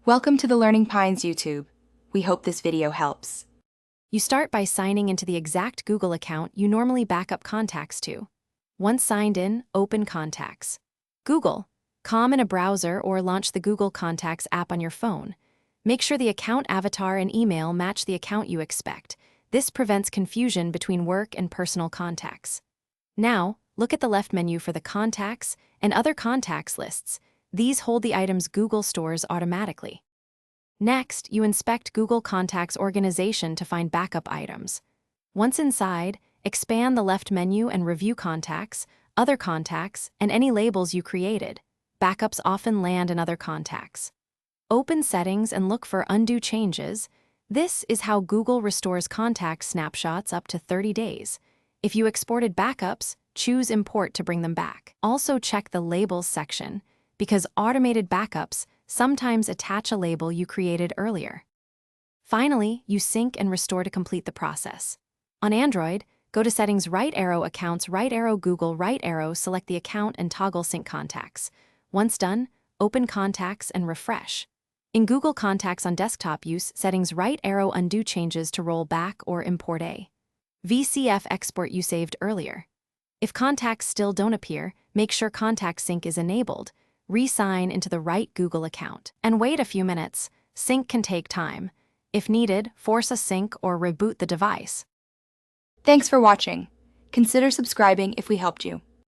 Welcome to the Learning Pines YouTube. We hope this video helps. You start by signing into the exact Google account you normally back up contacts to. Once signed in, open Contacts. Google. Com in a browser or launch the Google Contacts app on your phone. Make sure the account avatar and email match the account you expect. This prevents confusion between work and personal contacts. Now, look at the left menu for the Contacts and Other Contacts lists. These hold the items Google stores automatically. Next, you inspect Google Contacts organization to find backup items. Once inside, expand the left menu and review Contacts, Other Contacts, and any labels you created. Backups often land in Other Contacts. Open Settings and look for Undo Changes. This is how Google restores contact snapshots up to 30 days. If you exported backups, choose Import to bring them back. Also check the Labels section, because automated backups sometimes attach a label you created earlier. Finally, you sync and restore to complete the process. On Android, go to Settings, right arrow Accounts, right arrow Google, right arrow, select the account and toggle Sync Contacts. Once done, open Contacts and refresh. In Google Contacts on desktop, use Settings, right arrow Undo Changes to roll back or import a VCF export you saved earlier. If contacts still don't appear, make sure Contact Sync is enabled. Re-sign into the right Google account, and wait a few minutes. Sync can take time. If needed, force a sync or reboot the device. Thanks for watching. Consider subscribing if we helped you.